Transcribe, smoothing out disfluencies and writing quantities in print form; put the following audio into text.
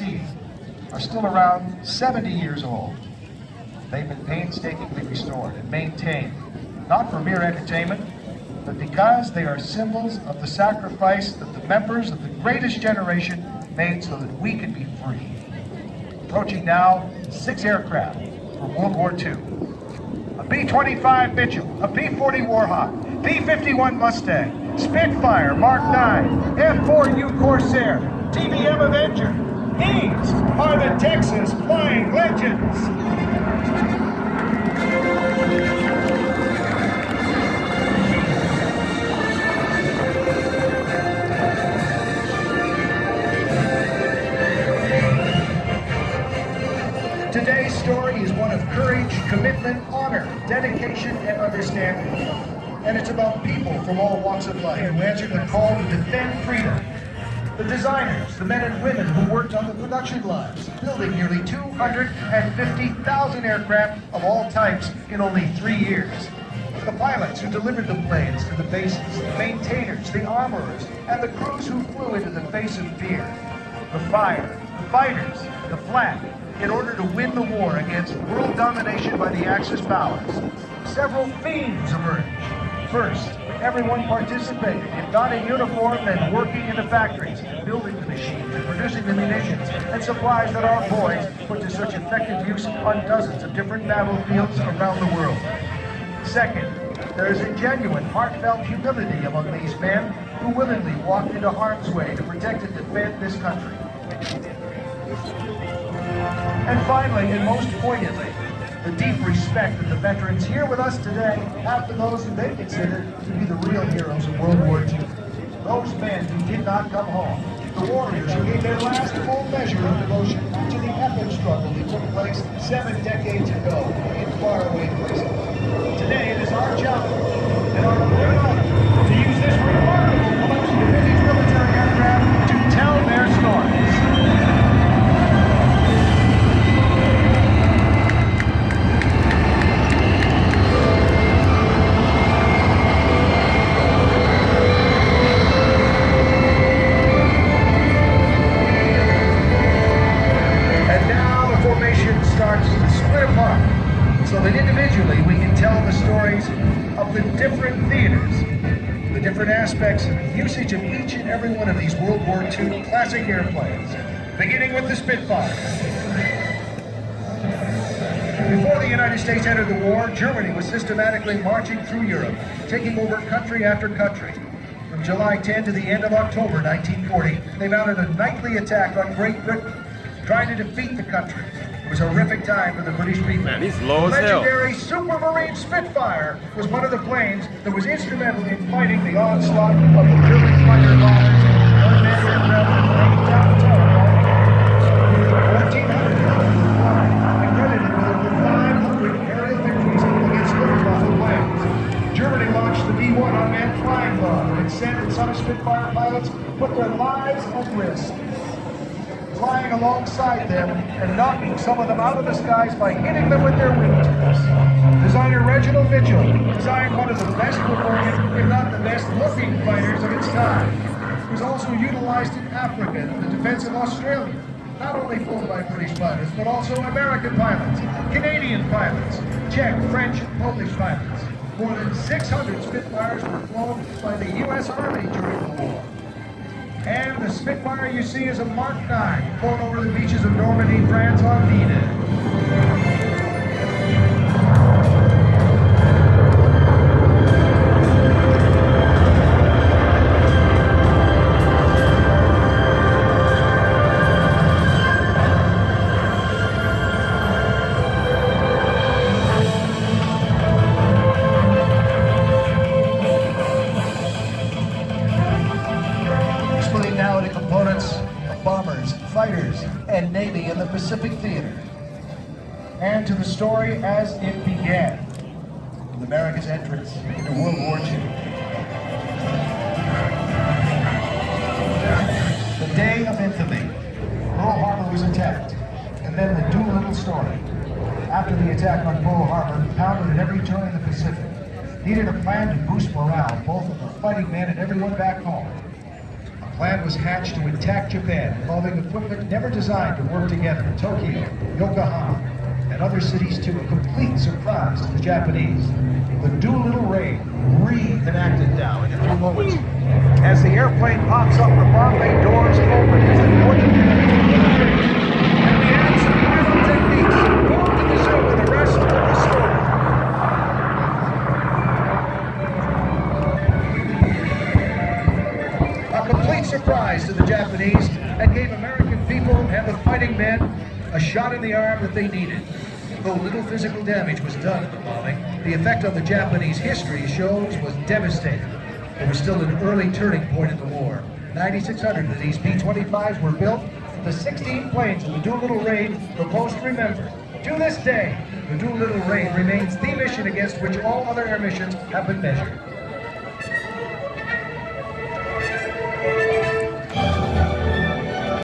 see are still around 70 years old. They've been painstakingly restored and maintained, not for mere entertainment, but because they are symbols of the sacrifice that the members of the greatest generation made so that we could be free. Approaching now, 6 aircraft from World War II. A B-25 Mitchell, a P-40 Warhawk, P-51 Mustang, Spitfire Mark 9, F-4U Corsair, TBM Avenger. These are the Texas Flying Legends. Today's story is one of courage, commitment, honor, dedication, and understanding. And it's about people from all walks of life who answered the call to defend freedom. The designers, the men and women who worked on the production lines, building nearly 250,000 aircraft of all types in only 3 years. The pilots who delivered the planes to the bases, the maintainers, the armorers, and the crews who flew into the face of fear. The fire, the fighters, the flag, in order to win the war against world domination by the Axis powers. Several themes emerged. First, everyone participated in donning uniform and working in the factories, building the machines and producing the munitions and supplies that our boys put to such effective use on dozens of different battlefields around the world. Second, there is a genuine, heartfelt humility among these men who willingly walked into harm's way to protect and defend this country. And finally, and most poignantly, the deep respect that the veterans here with us today have for those who they consider to be the real heroes of World War II. Those men who did not come home. The warriors who gave their last full measure of devotion to the epic struggle that took place 7 decades ago in faraway places. Today it is our job and our great honor to use this remarkable collection of vintage military aircraft to tell their stories. Starts to split apart so that individually we can tell the stories of the different theaters, the different aspects of the usage of each and every one of these World War II classic airplanes, beginning with the Spitfire. Before the United States entered the war, Germany was systematically marching through Europe, taking over country after country. From July 10 to the end of October 1940, they mounted a nightly attack on Great Britain, trying to defeat the country. It was a horrific time for the British people. Man, he's low as hell. Legendary Supermarine Spitfire was one of the planes that was instrumental in fighting the onslaught of the German fighter bombers and unmanned aircraft that rained down terror all over. 1,400 and credited with over 500 aerial victories against Luftwaffe planes. Germany launched the B-1 unmanned flying bomb, and Sen and some Spitfire pilots put their lives at risk, flying alongside them and knocking some of them out of the skies by hitting them with their wingtips. Designer Reginald Mitchell designed one of the best performing, if not the best looking fighters of its time. It was also utilized in Africa in the defense of Australia, not only flown by British pilots, but also American pilots, Canadian pilots, Czech, French, and Polish pilots. More than 600 Spitfires were flown by the U.S. Army during the war. And the Spitfire you see is a Mark 9, flown over the beaches of Normandy, France on D-Day. Fighters and Navy in the Pacific Theater, and to the story as it began with America's entrance into World War II. The day of infamy. Pearl Harbor was attacked, and then the Doolittle story. After the attack on Pearl Harbor, pounded at every turn in the Pacific, needed a plan to boost morale, both of the fighting men and everyone back home. A plan was hatched to attack Japan, involving equipment never designed to work together. Tokyo, Yokohama, and other cities to a complete surprise to the Japanese. The Doolittle raid reenacted now in a few moments. As the airplane pops up, the bomb bay doors open as the North and we add some final techniques. Go to the zoo with the rest of the story. A complete surprise to the Japanese and gave American people and the fighting men a shot in the arm that they needed. Though little physical damage was done in the bombing, the effect on the Japanese history shows was devastating. It was still an early turning point in the war. 9,600 of these B-25s were built. The 16 planes in the Doolittle raid were most remembered. To this day, the Doolittle raid remains the mission against which all other air missions have been measured.